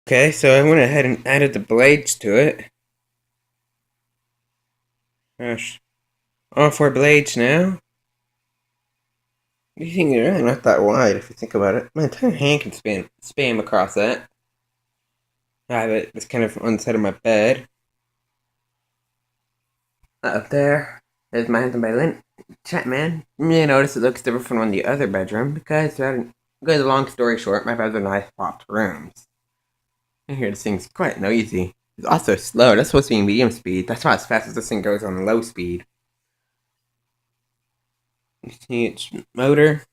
Okay, so I went ahead and added the blades to it. Gosh, all four blades now. You think they're really not that wide if you think about it. My entire hand can spam across that. I have it. It's kind of on the side of my bed. Up there is my Hampitonbay lint chat, man. You may notice it looks different from the other bedroom because, long story short, my brother and I swapped rooms. I hear this thing's quite noisy. It's also slow. That's supposed to be medium speed. That's not as fast as this thing goes on low speed. You see its motor.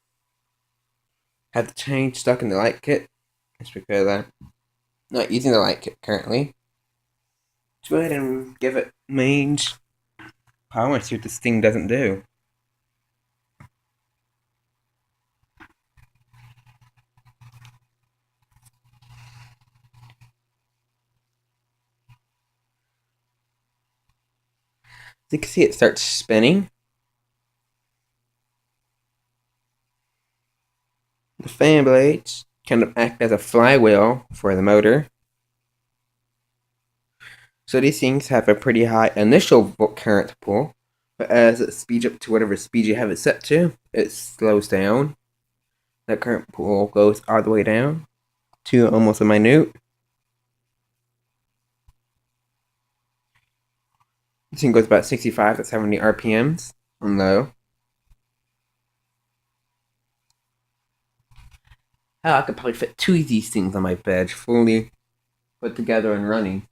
Had the chain stuck in the light kit. It's because I'm not using the light kit currently. Let's go ahead and give it mains power and see what this thing doesn't do. As you can see, it starts spinning. The fan blades kind of act as a flywheel for the motor. So these things have a pretty high initial current pull, but as it speeds up to whatever speed you have it set to, it slows down. That current pull goes all the way down to almost a minute. This thing goes about 65 to 70 RPMs on low. Hell, I could probably fit two of these things on my bed, fully put together and running.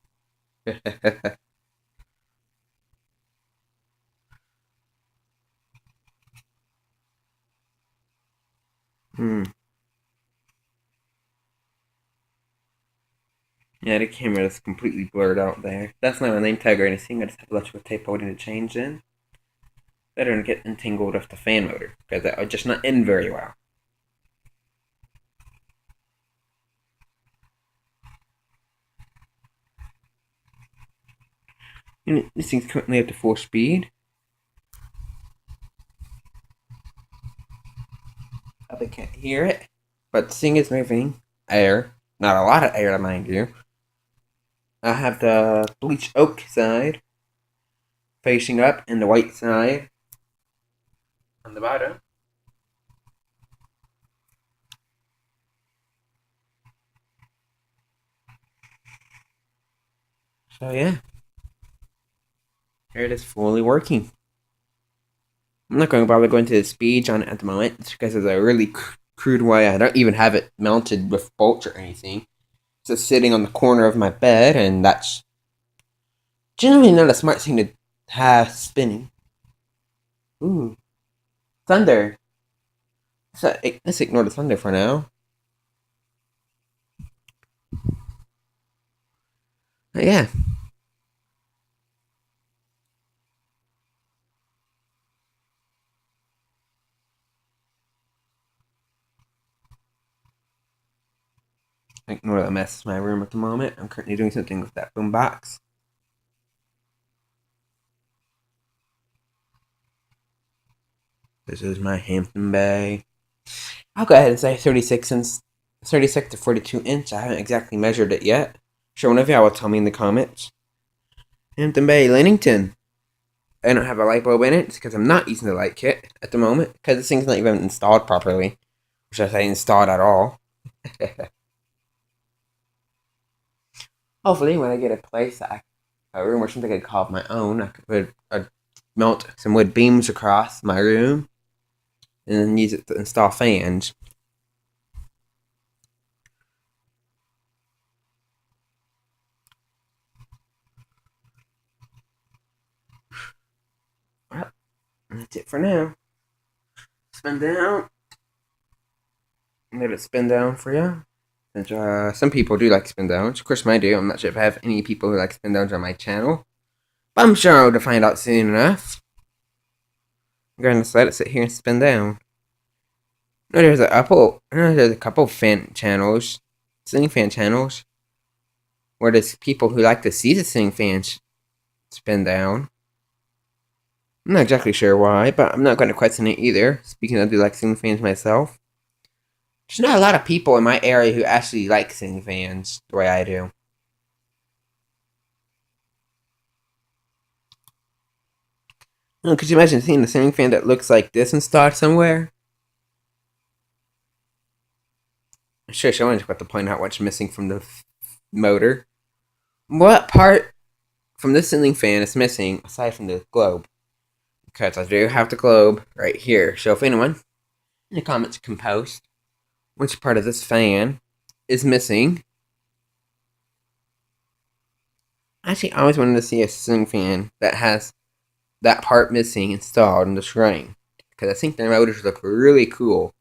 Hmm. Yeah, the camera is completely blurred out there. That's not a name tag or anything. I just have electrical tape holding the change in. Better than get entangled with the fan motor, because that would just not end very well. And this thing's currently up to full speed. Probably can't hear it, but the thing is moving air. Not a lot of air, mind you. I have the bleach oak side facing up and the white side on the bottom. So yeah, here it is fully working. I'm not going to bother going to the speed on it at the moment. It's because it's a really crude way. I don't even have it mounted with bolts or anything. It's just sitting on the corner of my bed, and that's generally not a smart thing to have spinning. Ooh, thunder. So let's ignore the thunder for now. But yeah. Ignore the mess in my room at the moment. I'm currently doing something with that boombox. This is my Hampitonbay. I'll go ahead and say 36 to 42 inch. I haven't exactly measured it yet. Sure, one of y'all will tell me in the comments. Hampitonbay, Linitin. I don't have a light bulb in it because I'm not using the light kit at the moment because this thing's not even installed properly. Or should I say installed at all? Hopefully, when I get a place, a room or something I could call my own, I could melt some wood beams across my room and then use it to install fans. Well, that's it for now. Spin down. Let it spin down for you. And, some people do like spin downs. Of course, I do. I'm not sure if I have any people who like spin downs on my channel. But I'm sure I'll find out soon enough. I'm going to just let it sit here and spin down. No, there's a couple fan channels, ceiling fan channels, where there's people who like to see the ceiling fans spin down. I'm not exactly sure why, but I'm not going to question it either. Speaking of, I do like ceiling fans myself. There's not a lot of people in my area who actually like ceiling fans the way I do. Could you imagine seeing a ceiling fan that looks like this installed somewhere? Sure, I wanted to point out what's missing from the motor. What part from this ceiling fan is missing aside from the globe? Because I do have the globe right here. So if anyone in the comments can post which part of this fan is missing. Actually, I always wanted to see a ceiling fan that has that part missing installed in the screen. Because I think the motors look really cool.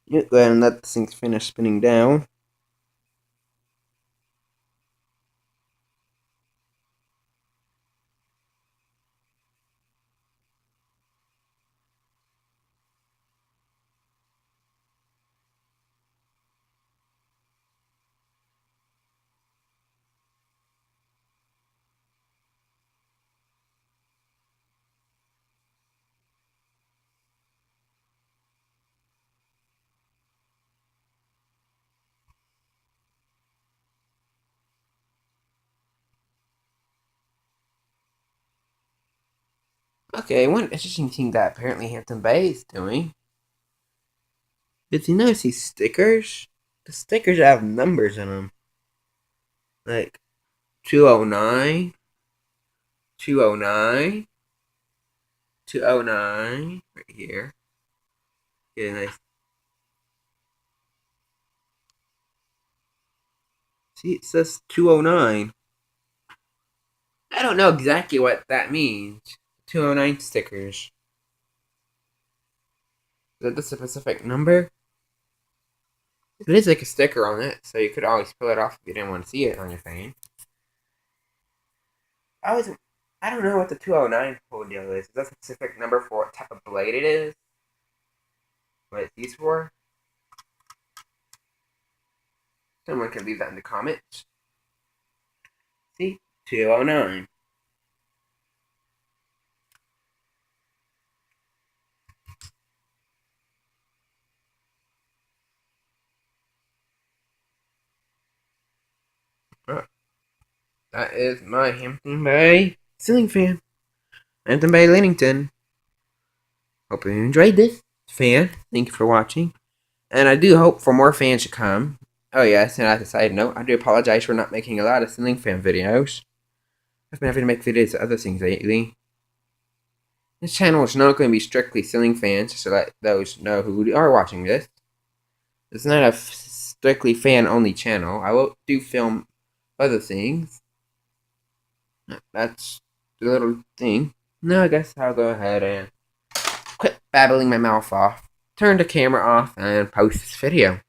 Go ahead and let this thing finish spinning down. Okay, one interesting thing that apparently Hampitonbay is doing. Did you notice these stickers? The stickers have numbers in them. Like 209, 209, 209, right here. Get a nice. See, it says 209. I don't know exactly what that means. 209 stickers. Is that the specific number? It is like a sticker on it, so you could always pull it off if you didn't want to see it on your phone. I don't know what the 209 whole deal is. Is that a specific number for what type of blade it is? What it's used for? Someone can leave that in the comments. See? 209. That is my Hampitonbay ceiling fan. Hampitonbay Linitin. Hope you enjoyed this fan. Thank you for watching. And I do hope for more fans to come. Oh yes, and as a side note, I do apologize for not making a lot of ceiling fan videos. I've been having to make videos of other things lately. This channel is not going to be strictly ceiling fans, just to let those know who are watching this. It's not a strictly fan-only channel. I will do film other things. That's the little thing. Now I guess I'll go ahead and quit babbling my mouth off, turn the camera off, and post this video.